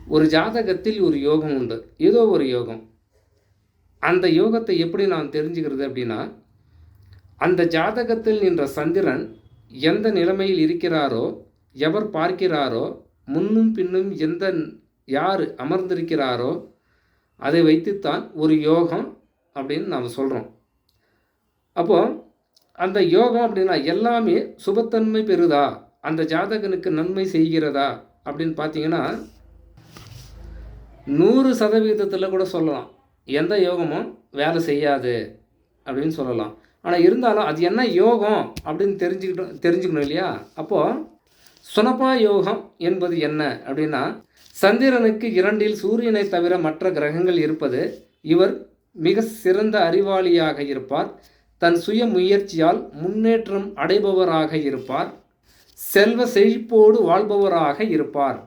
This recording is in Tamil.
ஒரு ஜாதகத்தில் ஒரு யோகம் உண்டு, ஏதோ ஒரு யோகம். அந்த யோகத்தை எப்படி நாம் தெரிஞ்சுக்கிறது அப்படின்னா, அந்த ஜாதகத்தில் நின்ற சந்திரன் எந்த நிலைமையில் இருக்கிறாரோ, எவர் பார்க்கிறாரோ, முன்னும் பின்னும் யார் அமர்ந்திருக்கிறாரோ அதை வைத்துத்தான் ஒரு யோகம் அப்படின்னு நாம் சொல்கிறோம். அப்போது அந்த யோகம் அப்படின்னா எல்லாமே சுபத்தன்மை பெறுதா, அந்த ஜாதகனுக்கு நன்மை செய்கிறதா அப்படின்னு பார்த்தீங்கன்னா 100% கூட சொல்லலாம். எந்த யோகமும் வேலை செய்யாது அப்படின்னு சொல்லலாம். ஆனால் இருந்தாலும் அது என்ன யோகம் அப்படின்னு தெரிஞ்சுக்கணும் இல்லையா? அப்போது சுனபா யோகம் என்பது என்ன அப்படின்னா, சந்திரனுக்கு 2இல் சூரியனை தவிர மற்ற கிரகங்கள் இருப்பது. இவர் மிக சிறந்த அறிவாளியாக இருப்பார். தன் சுய முயற்சியால் முன்னேற்றம் அடைபவராக இருப்பார். செல்வ செழிப்போடு வாழ்பவராக இருப்பார்.